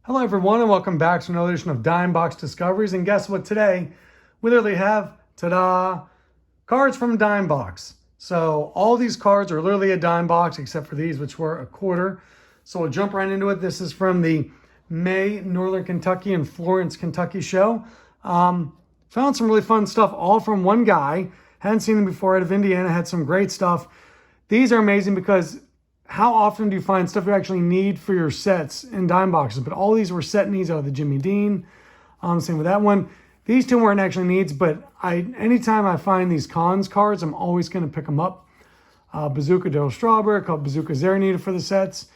Hello everyone and welcome back to another edition of Dime Box Discoveries. And guess what, today we literally have, ta-da, cards from Dime Box. So all these cards are literally a dime box except for these, which were a quarter. So we'll jump right into it. This is from the May Northern Kentucky and Florence, Kentucky show. Found some really fun stuff all from one guy. Hadn't seen them before, out of Indiana, had some great stuff. These are amazing because how often do you find stuff you actually need for your sets in dime boxes? But all these were set needs out of the Jimmy Dean. Same with that one. These two weren't actually needs, but anytime I find these cons cards, I'm always going to pick them up. Bazooka Daryl Strawberry, a couple bazookas there needed for the sets,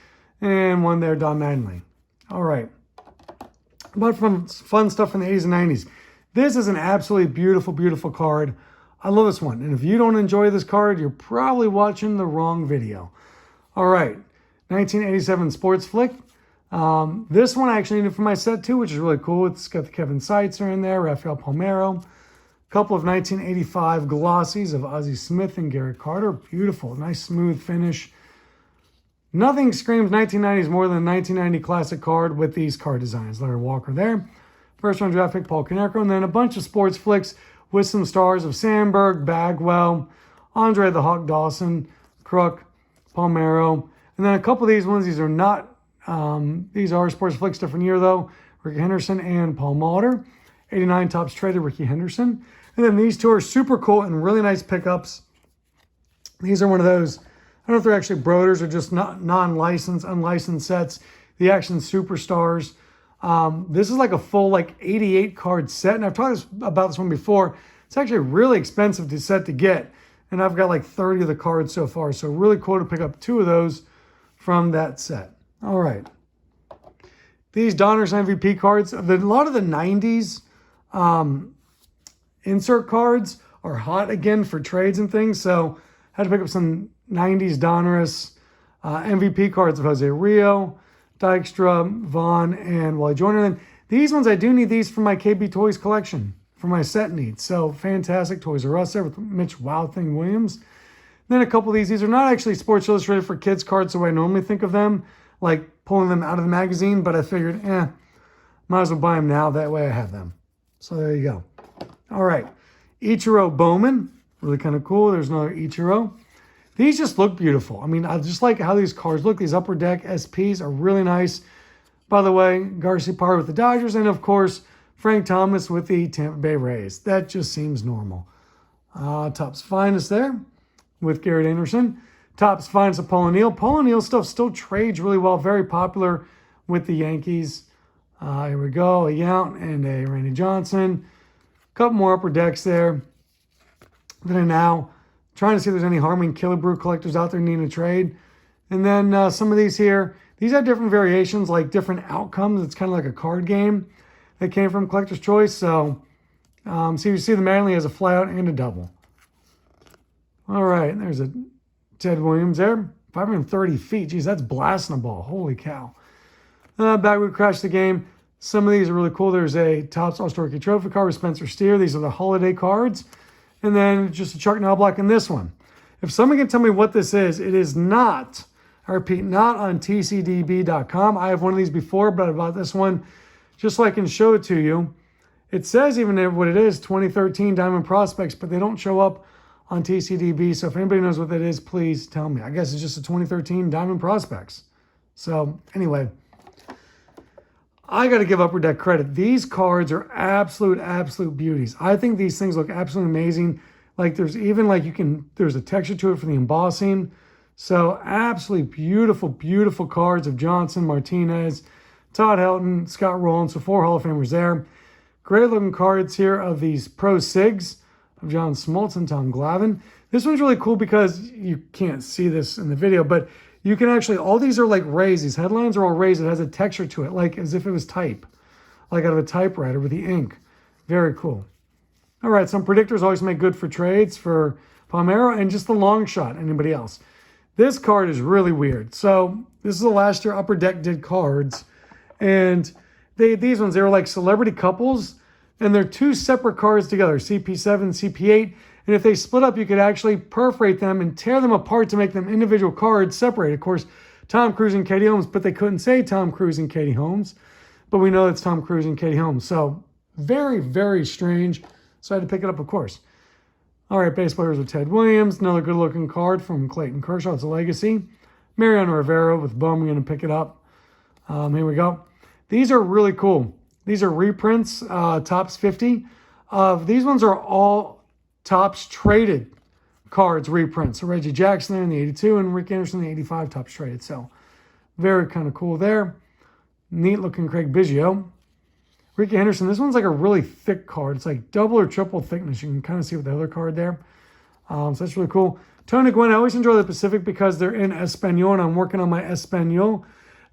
and one there, Don Mattingly. All right. But from fun stuff from the 80s and 90s. This is an absolutely beautiful, beautiful card. I love this one. And if you don't enjoy this card, you're probably watching the wrong video. All right, 1987 Sports Flick. This one I actually needed for my set too, which is really cool. It's got the Kevin Seitzer in there, Rafael Palmeiro. A couple of 1985 glossies of Ozzie Smith and Gary Carter. Beautiful, nice smooth finish. Nothing screams 1990s more than a 1990 classic card with these card designs. Larry Walker there. First round draft pick, Paul Konerko. And then a bunch of Sports Flicks with some stars of Sandberg, Bagwell, Andre the Hawk Dawson, Crook, Palmeiro, and then a couple of these ones. These are not, these are Sports Flicks, different year though. Ricky Henderson and Paul Mauldin. 89 Topps traded Ricky Henderson. And then these two are super cool and really nice pickups. These are one of those, I don't know if they're actually Broders or just not non-licensed, unlicensed sets. The Action Superstars. This is like a full 88 card set. And I've talked about this one before. It's actually really expensive to get. And I've got like 30 of the cards so far. So really cool to pick up 2 of those from that set. All right. These Donruss MVP cards, a lot of the 90s insert cards are hot again for trades and things. So I had to pick up some 90s Donruss MVP cards of Jose Rio, Dykstra, Vaughn, and Wally Joyner. And these ones, I do need these for my KB Toys collection, for my set needs. So fantastic. Toys R Us there with Mitch Wow Thing Williams. Then a couple of these are not actually Sports Illustrated for kids cards the way I normally think of them, like pulling them out of the magazine, but I figured, might as well buy them now. That way I have them. So there you go. All right. Ichiro Bowman, really kind of cool. There's another Ichiro. These just look beautiful. I mean, I just like how these cards look. These Upper Deck SPs are really nice. By the way, Garciaparra with the Dodgers, and of course, Frank Thomas with the Tampa Bay Rays. That just seems normal. Topps Finest there with Garrett Anderson. Topps Finest of Paul O'Neill. Paul O'Neill stuff still trades really well. Very popular with the Yankees. Here we go. A Yount and a Randy Johnson. A couple more Upper Decks there. Then I'm now trying to see if there's any Harmon Killebrew collectors out there needing a trade. And then some of these here. These have different variations, like different outcomes. It's kind of like a card game. That came from Collector's Choice. So you see the Manley has a flyout and a double. All right, there's a Ted Williams there. 530 feet. Geez, that's blasting a ball. Holy cow. Back we crashed the game. Some of these are really cool. There's a Topps All-Star Rookie Trophy card with Spencer Steer. These are the holiday cards. And then just a Chuck Knobloch in this one. If someone can tell me what this is, it is not, I repeat, not on tcdb.com. I have one of these before, but I bought this one just so I can show it to you. It says even what it is, 2013 Diamond Prospects, but they don't show up on TCDB. So if anybody knows what that is, please tell me. I guess it's just a 2013 Diamond Prospects. So anyway, I got to give Upper Deck credit. These cards are absolute beauties. I think these things look absolutely amazing. Like there's even there's a texture to it for the embossing. So absolutely beautiful cards of Johnson, Martinez, Todd Helton, Scott Rowland, so 4 Hall of Famers there. Great looking cards here of these Pro Sigs of John Smoltz and Tom Glavine. This one's really cool because you can't see this in the video, but you can actually, all these are like raised. These headlines are all raised. It has a texture to it, like as if it was type, like out of a typewriter with the ink. Very cool. All right, some predictors always make good for trades for Palmeiro and just the long shot, anybody else. This card is really weird. So this is the last year Upper Deck did cards. And these ones, they were like celebrity couples. And they're 2 separate cards together, CP7, CP8. And if they split up, you could actually perforate them and tear them apart to make them individual cards separated. Of course, Tom Cruise and Katie Holmes, but they couldn't say Tom Cruise and Katie Holmes. but we know it's Tom Cruise and Katie Holmes. So very, very strange. So I had to pick it up, of course. All right, base players with Ted Williams. Another good-looking card from Clayton Kershaw. It's a legacy. Mariano Rivera with Bohm. I'm going to pick it up. Here we go. These are really cool. These are reprints, Topps 50. These ones are all Topps traded cards reprints. So Reggie Jackson there in the 82 and Rick Anderson in the 85 Topps traded. So very kind of cool there. Neat looking Craig Biggio. Ricky Henderson, this one's like a really thick card. It's like double or triple thickness. You can kind of see with the other card there. So that's really cool. Tony Gwynn, I always enjoy the Pacific because they're in Espanol, and I'm working on my Espanol.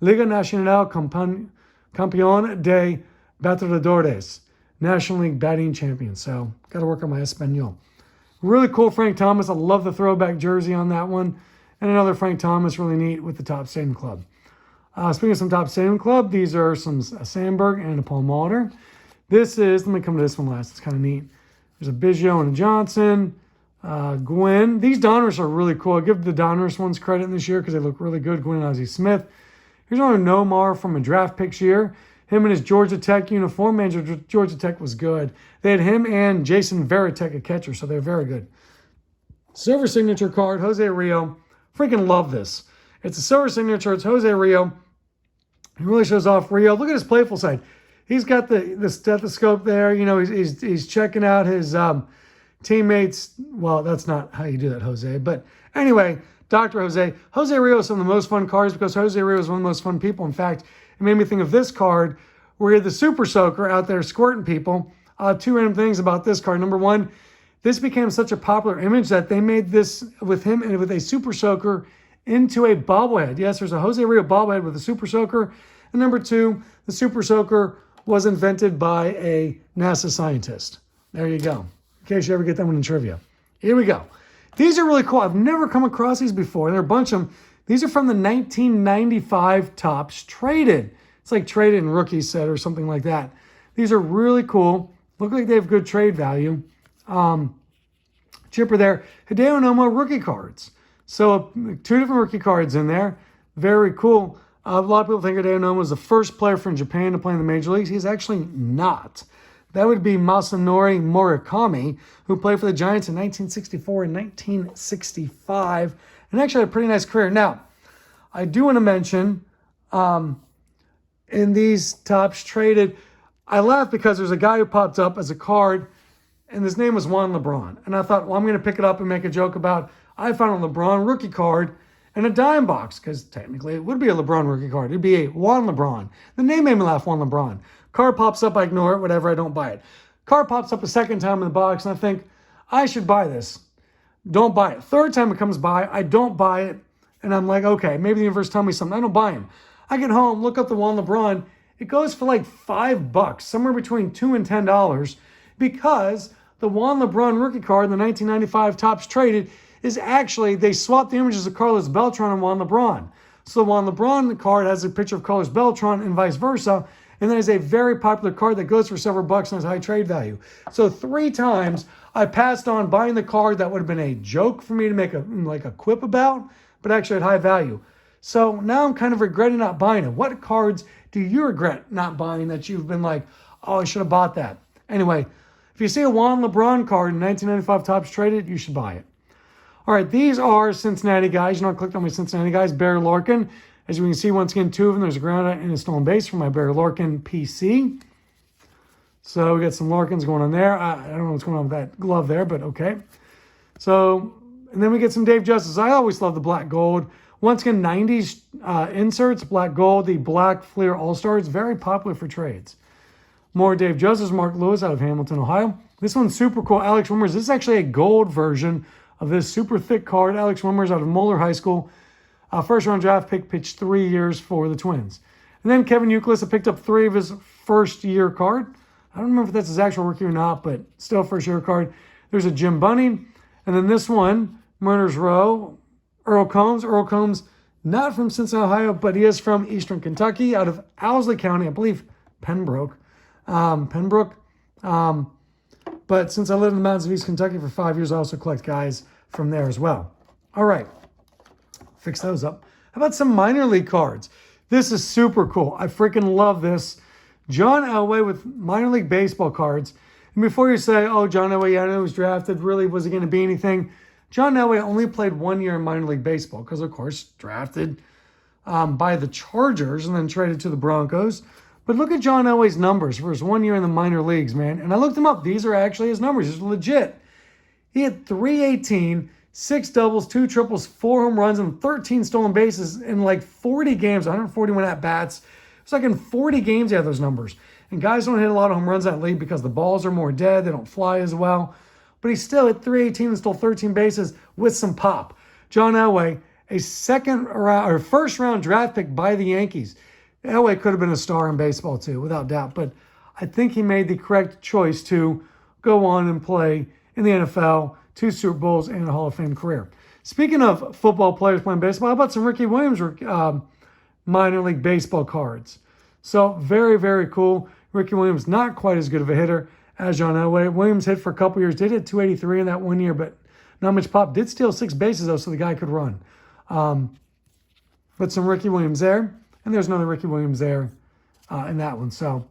Liga Nacional Campeón de Bateadores. National League batting champion. So got to work on my Espanol. Really cool Frank Thomas. I love the throwback jersey on that one. And another Frank Thomas, really neat with the Topps Stadium Club. Speaking of some Topps Stadium Club, these are some Sandberg and a Paul Molitor. This is, let me come to this one last. It's kind of neat. There's a Biggio and a Johnson. Gwynn. These Donruss are really cool. I give the Donruss ones credit this year because they look really good. Gwynn and Ozzie Smith. Here's another Nomar from a draft picks year. Him in his Georgia Tech uniform. Man, Georgia Tech was good. They had him and Jason Varitek, a catcher, so they're very good. Silver signature card, Jose Rio. Freaking love this. It's a silver signature. It's Jose Rio. He really shows off Rio. Look at his playful side. He's got the stethoscope there. You know, he's checking out his teammates. Well, that's not how you do that, Jose. But anyway, Dr. Jose. Jose Rio is some of the most fun cards because Jose Rio is one of the most fun people. In fact, it made me think of this card where you're the Super Soaker out there squirting people. Two random things about this card. Number one, this became such a popular image that they made this with him and with a Super Soaker into a bobblehead. Yes, there's a Jose Rio bobblehead with a Super Soaker. And number two, the Super Soaker was invented by a NASA scientist. There you go. In case you ever get that one in trivia. Here we go. These are really cool. I've never come across these before. And there are a bunch of them. These are from the 1995 Topps Traded. It's like Traded and Rookie set or something like that. These are really cool. Look like they have good trade value. Chipper there. Hideo Nomo rookie cards. So two different rookie cards in there. Very cool. A lot of people think Hideo Nomo was the first player from Japan to play in the major leagues. He's actually not. That would be Masanori Murakami, who played for the Giants in 1964 and 1965, and actually had a pretty nice career. Now, I do want to mention, in these Topps Traded, I laugh because there's a guy who popped up as a card, and his name was Juan LeBron. And I thought, well, I'm going to pick it up and make a joke about, I found a LeBron rookie card in a dime box, because technically it would be a LeBron rookie card. It'd be a Juan LeBron. The name made me laugh, Juan LeBron. Card pops up, I ignore it, whatever, I don't buy it. Card pops up a second time in the box, and I think, I should buy this. Don't buy it. Third time it comes by, I don't buy it, and I'm like, okay, maybe the universe tell me something. I don't buy him. I get home, look up the Juan LeBron. It goes for like $5, somewhere between $2 and $10, because the Juan LeBron rookie card in the 1995 Topps Traded is actually, they swapped the images of Carlos Beltran and Juan LeBron. So the Juan LeBron card has a picture of Carlos Beltran and vice versa, and that is a very popular card that goes for several bucks and has high trade value. So 3 times I passed on buying the card that would have been a joke for me to make a quip about, but actually had high value. So now I'm kind of regretting not buying it. What cards do you regret not buying that you've been like, oh, I should have bought that? Anyway, if you see a Juan LeBron card in 1995 Topps Traded, you should buy it. All right, these are Cincinnati guys. You know, I clicked on my Cincinnati guys. Barry Larkin. As you can see, once again, 2 of them. There's a ground out and a stolen base from my Barry Larkin PC. So we got some Larkins going on there. I don't know what's going on with that glove there, but okay. So, and then we get some Dave Justice. I always love the black gold. Once again, 90s inserts, black gold, the black Fleer All-Stars, very popular for trades. More Dave Justice, Mark Lewis out of Hamilton, Ohio. This one's super cool. Alex Wimmers. This is actually a gold version of this super thick card. Alex Wimmers out of Moeller High School. First round draft pick, pitched 3 years for the Twins. And then Kevin Youkilis, I picked up 3 of his first year card. I don't remember if that's his actual rookie or not, but still first year card. There's a Jim Bunning. And then this one, Murderers Row, Earl Combs. Earl Combs, not from Cincinnati, Ohio, but he is from Eastern Kentucky, out of Owsley County, I believe Pembroke. But since I lived in the mountains of East Kentucky for 5 years, I also collect guys from there as well. All right. Fix those up. How about some minor league cards? This is super cool. I freaking love this. John Elway with minor league baseball cards. And before you say, oh, John Elway, yeah, I know he was drafted. Really, was he going to be anything? John Elway only played 1 year in minor league baseball because, of course, drafted by the Chargers and then traded to the Broncos. But look at John Elway's numbers for his 1 year in the minor leagues, man. And I looked them up. These are actually his numbers. These are legit. He had 318, 6 doubles, 2 triples, 4 home runs, and 13 stolen bases in like 40 games, 141 at-bats. It's like in 40 games he had those numbers. And guys don't hit a lot of home runs in that league because the balls are more dead. They don't fly as well. But he still hit 318 and stole 13 bases with some pop. John Elway, a first round draft pick by the Yankees. Elway could have been a star in baseball too, without doubt. But I think he made the correct choice to go on and play in the NFL, 2 Super Bowls, and a Hall of Fame career. Speaking of football players playing baseball, how about some Ricky Williams minor league baseball cards? So very, very cool. Ricky Williams, not quite as good of a hitter as John Elway. Williams hit for a couple years, did hit 283 in that 1 year, but not much pop. Did steal 6 bases, though, so the guy could run. But some Ricky Williams there, and there's another Ricky Williams there in that one. So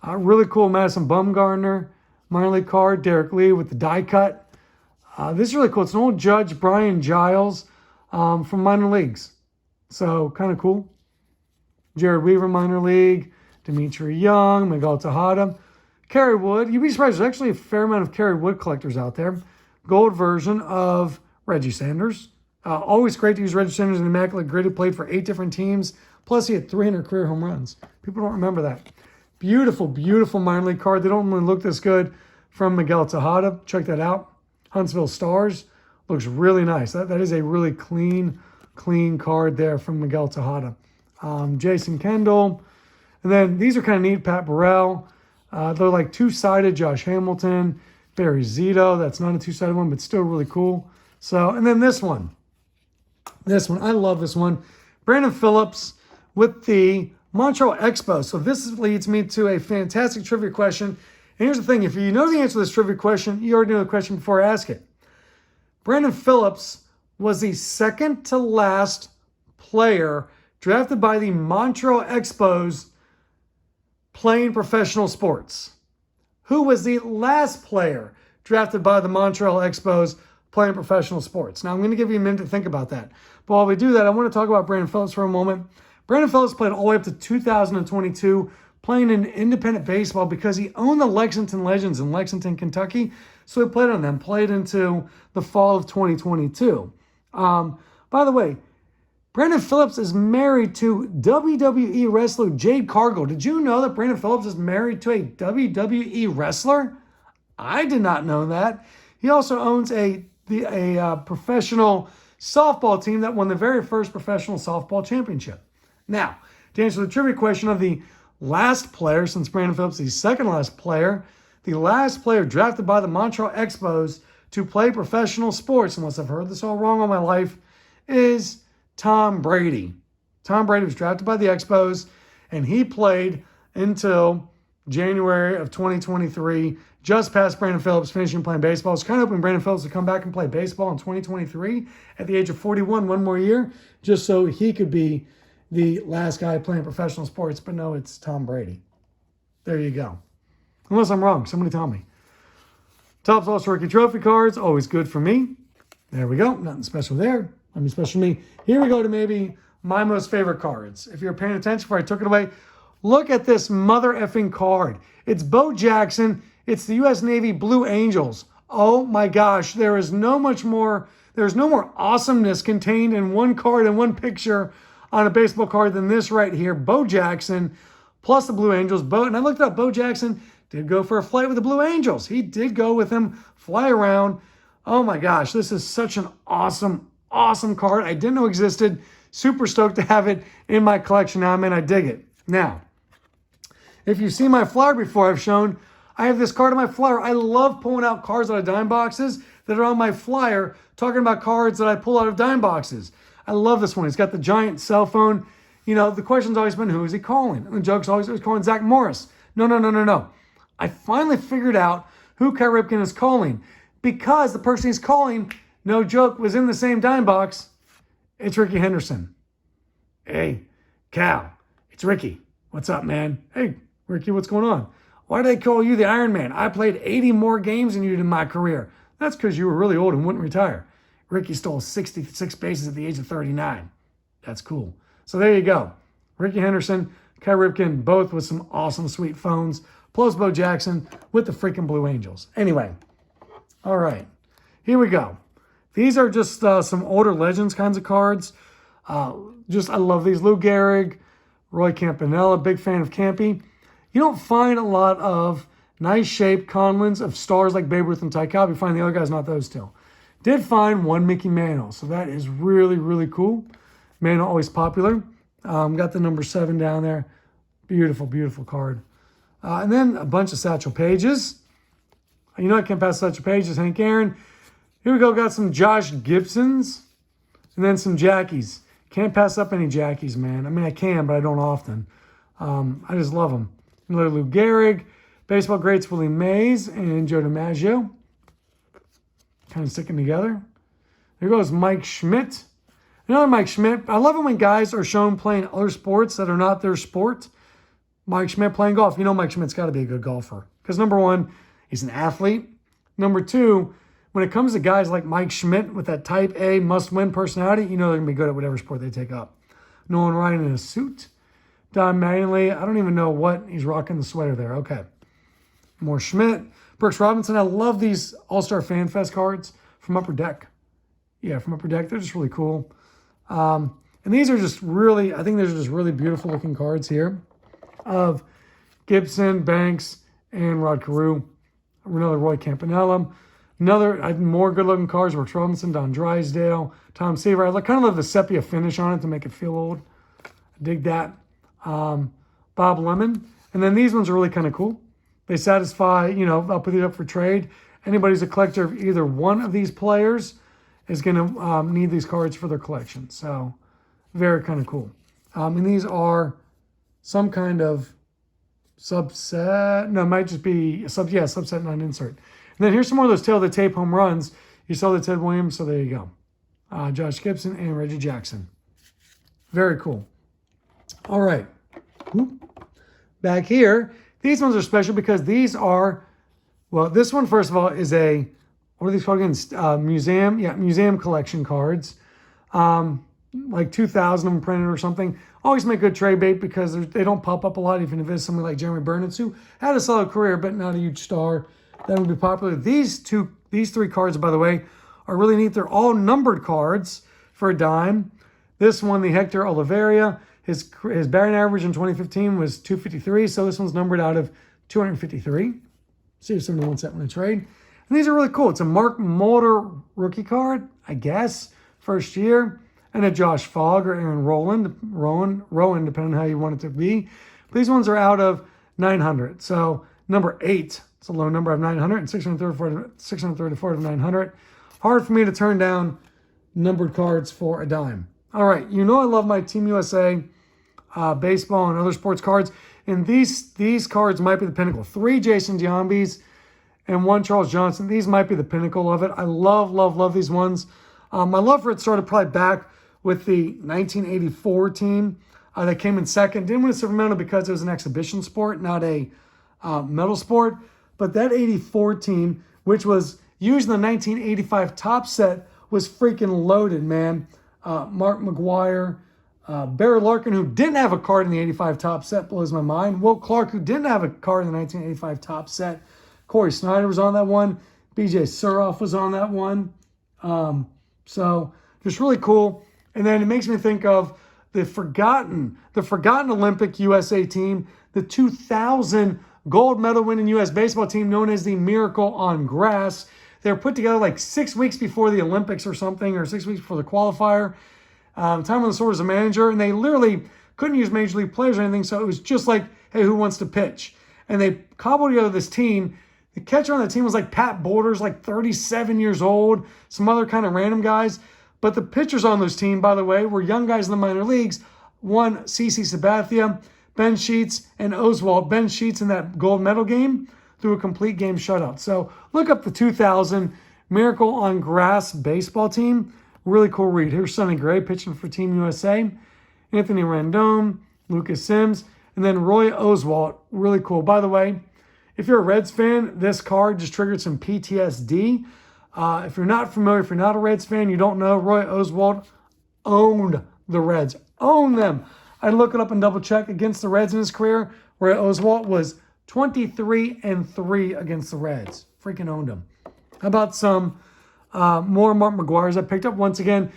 really cool. Madison Bumgarner, minor league card. Derek Lee with the die cut. This is really cool. It's an old Judge, Brian Giles, from minor leagues. So kind of cool. Jared Weaver, minor league. Dimitri Young, Miguel Tejada. Kerry Wood. You'd be surprised. There's actually a fair amount of Kerry Wood collectors out there. Gold version of Reggie Sanders. Always great to use Reggie Sanders in Immaculate Grid. He played for 8 different teams. Plus, he had 300 career home runs. People don't remember that. Beautiful, beautiful minor league card. They don't really look this good from Miguel Tejada. Check that out. Huntsville Stars. Looks really nice. That is a really clean card there from Miguel Tejada. Jason Kendall. And then these are kind of neat. Pat Burrell. They're like 2-sided. Josh Hamilton. Barry Zito. That's not a 2-sided one, but still really cool. So, and then this one. I love this one. Brandon Phillips with the Montreal Expos. So this leads me to a fantastic trivia question. And here's the thing. If you know the answer to this trivia question, you already know the question before I ask it. Brandon Phillips was the second to last player drafted by the Montreal Expos playing professional sports. Who was the last player drafted by the Montreal Expos playing professional sports? Now, I'm going to give you a minute to think about that. But while we do that, I want to talk about Brandon Phillips for a moment. Brandon Phillips played all the way up to 2022 playing in independent baseball because he owned the Lexington Legends in Lexington, Kentucky. So he played on them, played into the fall of 2022. By the way, Brandon Phillips is married to WWE wrestler Jade Cargill. Did you know that Brandon Phillips is married to a WWE wrestler? I did not know that. He also owns a professional softball team that won the very first professional softball championship. Now, to answer the trivia question of the last player, since Brandon Phillips is the second last player, the last player drafted by the Montreal Expos to play professional sports, unless I've heard this all wrong all my life, is Tom Brady. Tom Brady was drafted by the Expos, and he played until January of 2023, just past Brandon Phillips finishing playing baseball. I was kind of hoping Brandon Phillips would come back and play baseball in 2023 at the age of 41, one more year, just so he could be the last guy playing professional sports. But no, it's Tom Brady. There you go. Unless I'm wrong, somebody tell me. Topps All Rookie Trophy cards, always good for me. There we go. Nothing special there. Nothing special to me. Here we go to maybe my most favorite cards. If you're paying attention before I took it away, look at this mother effing card. It's Bo Jackson. It's the U.S. Navy Blue Angels. Oh my gosh, there's no more awesomeness contained in one card and one picture on a baseball card than this right here. Bo Jackson plus the Blue Angels. And I looked up, Bo Jackson did go for a flight with the Blue Angels. He did go with them, fly around. Oh my gosh, this is such an awesome card. I didn't know existed. Super stoked to have it in my collection now, man. I dig it. Now, if you've seen my flyer before, I've shown I have this card on my flyer. I love pulling out cards out of dime boxes that are on my flyer, talking about cards that I pull out of dime boxes. I love this one. He's got the giant cell phone. You know, the question's always been, who is he calling? And the joke's always calling Zach Morris. No. I finally figured out who Cal Ripken is calling, because the person he's calling, no joke, was in the same dime box. It's Ricky Henderson. Hey, Cal, it's Ricky. What's up, man? Hey, Ricky, what's going on? Why do they call you the Iron Man? I played 80 more games than you did in my career. That's because you were really old and wouldn't retire. Ricky stole 66 bases at the age of 39. That's cool. So there you go. Ricky Henderson, Cal Ripken, both with some awesome, sweet phones. Plus Bo Jackson with the freaking Blue Angels. Anyway, all right, here we go. These are just some older Legends kinds of cards. I love these. Lou Gehrig, Roy Campanella, big fan of Campy. You don't find a lot of nice shaped Conlins of stars like Babe Ruth and Ty Cobb. You find the other guys, not those two. Did find one Mickey Mantle, so that is really, really cool. Mantle always popular. Got the number 7 down there. Beautiful, beautiful card. And then a bunch of Satchel Pages. You know I can't pass Satchel Pages. Hank Aaron. Here we go. Got some Josh Gibsons. And then some Jackies. Can't pass up any Jackies, man. I mean, I can, but I don't often. I just love them. Lou Gehrig. Baseball greats Willie Mays and Joe DiMaggio. Kind of sticking together. There goes Mike Schmidt. Another Mike Schmidt. I love it when guys are shown playing other sports that are not their sport. Mike Schmidt playing golf. You know Mike Schmidt's got to be a good golfer. Because number one, he's an athlete. Number two, when it comes to guys like Mike Schmidt with that type A must-win personality, you know they're going to be good at whatever sport they take up. Nolan Ryan in a suit. Don Mattingly. I don't even know what. He's rocking the sweater there. Okay. More Schmidt. Brooks Robinson. I love these All-Star Fan Fest cards from Upper Deck. Yeah, from Upper Deck. They're just really cool. And these are just really, I think these are just really beautiful looking cards here of Gibson, Banks, and Rod Carew. Another Roy Campanella. Another, more good looking cards, Brooks Robinson, Don Drysdale, Tom Seaver. I kind of love the sepia finish on it to make it feel old. I dig that. Bob Lemon. And then these ones are really kind of cool. They satisfy, you know, I'll put these up for trade. Anybody who's a collector of either one of these players is going to need these cards for their collection. So very kind of cool. And these are some kind of subset. No, it might just be a subset, not an insert. And then here's some more of those tail of the tape home runs. You saw the Ted Williams, so there you go. Josh Gibson and Reggie Jackson. Very cool. All right. Back here, these ones are special because these are, well, this one, first of all, is a, what are these called again? Museum. Yeah, museum collection cards. Like 2,000 of them printed or something. Always make good trade bait because they don't pop up a lot, even if it's somebody like Jeremy Burnitz, who had a solid career, but not a huge star. That would be popular. These 3 cards, by the way, are really neat. They're all numbered cards for a dime. This one, the Hector Oliveira, his batting average in 2015 was 253, so this one's numbered out of 253. See if somebody wants that one to trade. And these are really cool. It's a Mark Mulder rookie card, I guess, first year. And a Josh Fogg or Aaron Rowan, depending on how you want it to be. But these ones are out of 900. So number 8, it's a low number of 900, and 634 of 900. Hard for me to turn down numbered cards for a dime. All right, you know I love my Team USA baseball and other sports cards. And these cards might be the pinnacle. 3 Jason Giambis and 1 Charles Johnson. These might be the pinnacle of it. I love these ones. My love for it started probably back with the 1984 team that came in second. Didn't win a silver medal because it was an exhibition sport, not a medal sport. But that 84 team, which was used in the 1985 top set, was freaking loaded, man. Mark McGuire, Barry Larkin, who didn't have a card in the 85 top set, blows my mind. Will Clark, who didn't have a card in the 1985 top set. Corey Snyder was on that one. BJ Suroff was on that one. So just really cool. And then it makes me think of the forgotten Olympic USA team, the 2000 gold medal winning U.S. baseball team known as the Miracle on Grass. They were put together like 6 weeks before the Olympics or something, or 6 weeks before the qualifier. Tom Lasorda was a manager, and they literally couldn't use major league players or anything, so it was just like, hey, who wants to pitch? And they cobbled together this team. The catcher on the team was like Pat Borders, like 37 years old, some other kind of random guys. But the pitchers on this team, by the way, were young guys in the minor leagues. One, CC Sabathia, Ben Sheets, and Oswald. Ben Sheets in that gold medal game threw a complete game shutout. So look up the 2000 Miracle on Grass baseball team. Really cool read. Here's Sonny Gray pitching for Team USA. Anthony Rendon, Lucas Sims. And then Roy Oswalt, really cool. By the way, if you're a Reds fan, this card just triggered some PTSD. If you're not familiar, if you're not a Reds fan, you don't know, Roy Oswalt owned the Reds. Owned them. I look it up and double check against the Reds in his career. Roy Oswalt was 23-3 against the Reds. Freaking owned them. How about some more Mark McGwire's I picked up? Once again,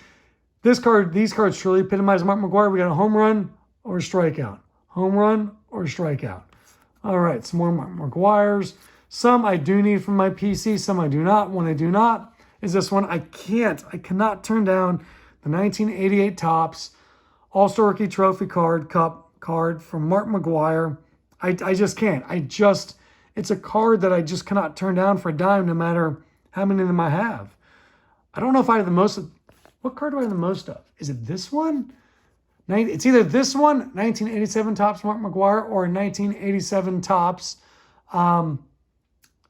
these cards truly epitomize Mark McGwire. We got a home run or a strikeout. Home run or a strikeout. All right, some more Mark McGwire's. Some I do need from my PC, some I do not. One I do not is this one. I cannot turn down the 1988 Topps All-Star Rookie Trophy Cup card from Mark McGwire. I just can't. It's a card that I just cannot turn down for a dime, no matter how many of them I have. I don't know if I have the most of. What card do I have the most of? Is it this one? It's either this one, 1987 Topps Mark McGwire, or 1987 Topps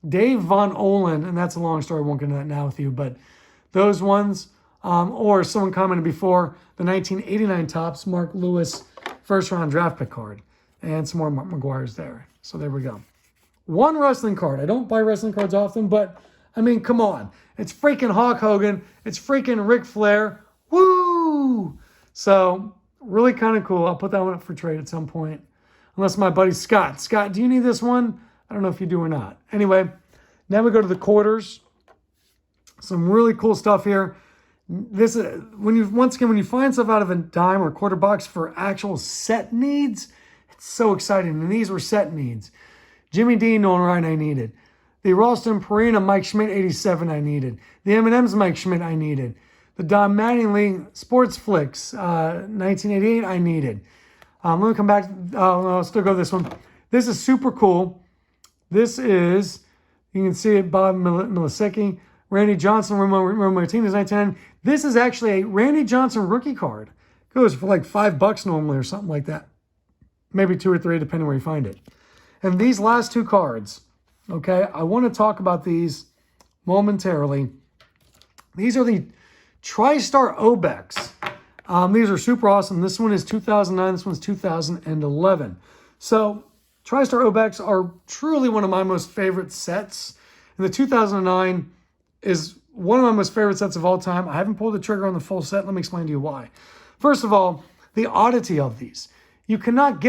Dave Von Olen, and that's a long story. I won't get into that now with you, but those ones, or someone commented before, the 1989 Topps Mark Lewis first-round draft pick card, and some more Mark McGwire's there. So there we go. One wrestling card. I don't buy wrestling cards often, but I mean, come on. It's freaking Hulk Hogan. It's freaking Ric Flair. Woo! So really kind of cool. I'll put that one up for trade at some point. Unless my buddy Scott. Scott, do you need this one? I don't know if you do or not. Anyway, now we go to the quarters. Some really cool stuff here. This is when you find stuff out of a dime or quarter box for actual set needs, it's so exciting. And these were set needs. Jimmy Dean, Nolan Ryan, I needed. The Ralston Purina Mike Schmidt 87 I needed. The M&M's Mike Schmidt I needed. The Don Mattingly Sports Flicks 1988 I needed. Let me come back. I'll still go this one. This is super cool. This is, you can see it, Bob Milisecki, Randy Johnson, Ramon Martinez 1910. This is actually a Randy Johnson rookie card. It goes for like $5 normally or something like that. Maybe 2 or 3, depending where you find it. And these last two cards, okay, I want to talk about these momentarily. These are the TriStar Obex. These are super awesome. This one is 2009. This one's 2011. So TriStar Obex are truly one of my most favorite sets. And the 2009 is one of my most favorite sets of all time. I haven't pulled the trigger on the full set. Let me explain to you why. First of all, the oddity of these. You cannot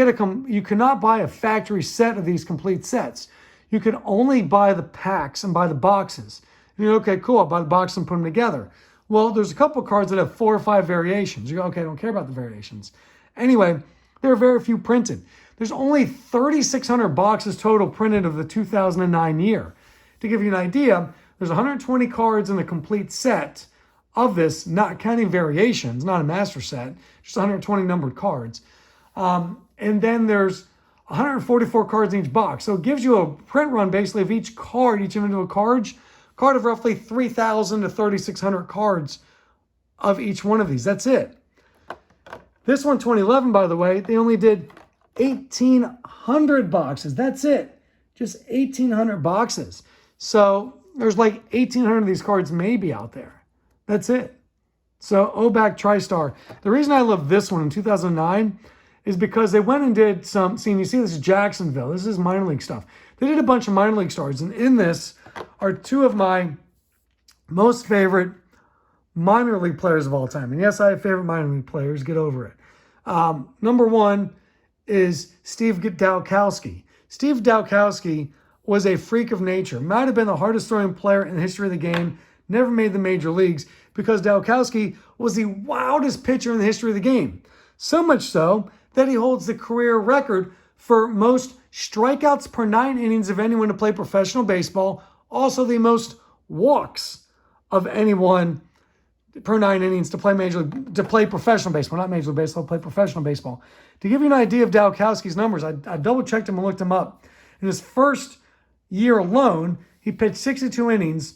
buy a factory set of these complete sets. You can only buy the packs and buy the boxes. And you're okay, cool, I'll buy the box and put them together. Well, there's a couple cards that have 4 or 5 variations. You go, okay, I don't care about the variations. Anyway, there are very few printed. There's only 3,600 boxes total printed of the 2009 year. To give you an idea, there's 120 cards in the complete set of this, not counting variations, not a master set, just 120 numbered cards. And then there's 144 cards in each box. So it gives you a print run basically of each card, each individual card of roughly 3,000 to 3,600 cards of each one of these. That's it. This one, 2011, by the way, they only did 1,800 boxes. That's it. Just 1,800 boxes. So there's like 1,800 of these cards maybe out there. That's it. So OBAC TriStar. The reason I love this one in 2009 is because they went and did some, you see this is Jacksonville. This is minor league stuff. They did a bunch of minor league stars. And in this are 2 of my most favorite minor league players of all time. And yes, I have favorite minor league players. Get over it. Number 1 is Steve Dalkowski. Steve Dalkowski was a freak of nature. Might have been the hardest throwing player in the history of the game. Never made the major leagues because Dalkowski was the wildest pitcher in the history of the game. So much so that he holds the career record for most strikeouts per 9 innings of anyone to play professional baseball. Also the most walks of anyone per 9 innings to play professional baseball, not Major League Baseball, play professional baseball. To give you an idea of Dalkowski's numbers, I double-checked him and looked him up. In his first year alone, he pitched 62 innings,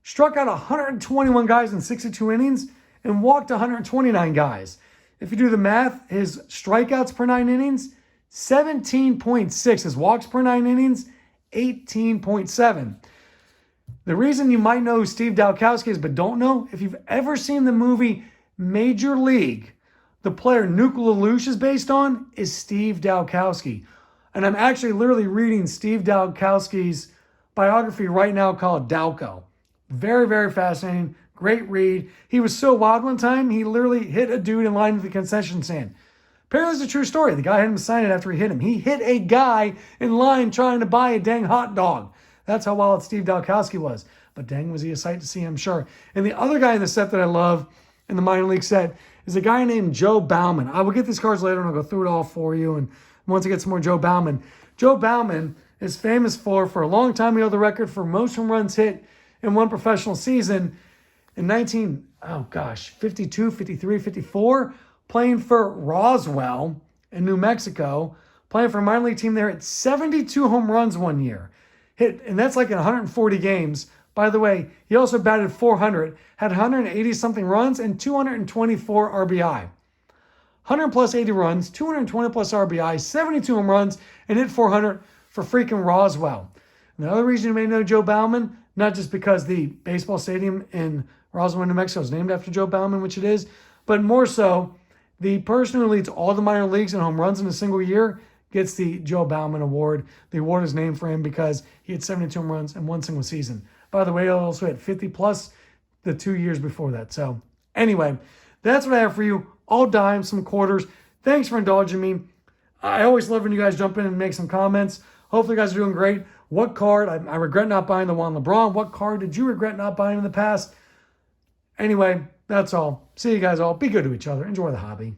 struck out 121 guys in 62 innings, and walked 129 guys. If you do the math, his strikeouts per 9 innings, 17.6. His walks per 9 innings, 18.7. The reason you might know who Steve Dalkowski is but don't know, if you've ever seen the movie Major League, the player Nuke LaLoosh is based on is Steve Dalkowski. And I'm actually literally reading Steve Dalkowski's biography right now called Dalco. Very, very fascinating. Great read. He was so wild one time, he literally hit a dude in line at the concession stand. Apparently, it's a true story. The guy had him sign it after he hit him. He hit a guy in line trying to buy a dang hot dog. That's how wild Steve Dalkowski was. But dang, was he a sight to see, I'm sure. And the other guy in the set that I love in the minor league set is a guy named Joe Bauman. I will get these cards later and I'll go through it all for you. And once I get some more Joe Bauman. Joe Bauman is famous for a long time, he held the record for most home runs hit in one professional season in 52, 53, 54, playing for Roswell in New Mexico, playing for a minor league team there, at 72 home runs one year. And that's like in 140 games. By the way, he also batted .400, had 180-something runs, and 224 RBI. 100 plus 80 runs, 220 plus RBI, 72 home runs, and hit .400 for freaking Roswell. And the other reason you may know Joe Bauman, not just because the baseball stadium in Roswell, New Mexico is named after Joe Bauman, which it is, but more so, the person who leads all the minor leagues in home runs in a single year gets the Joe Bauman Award. The award is named for him because he had 72 home runs in one single season. By the way, he also had 50 plus the 2 years before that. So anyway, that's what I have for you. All dimes, some quarters. Thanks for indulging me. I always love when you guys jump in and make some comments. Hopefully you guys are doing great. What card? I regret not buying the Juan LeBron. What card did you regret not buying in the past? Anyway, that's all. See you guys all. Be good to each other. Enjoy the hobby.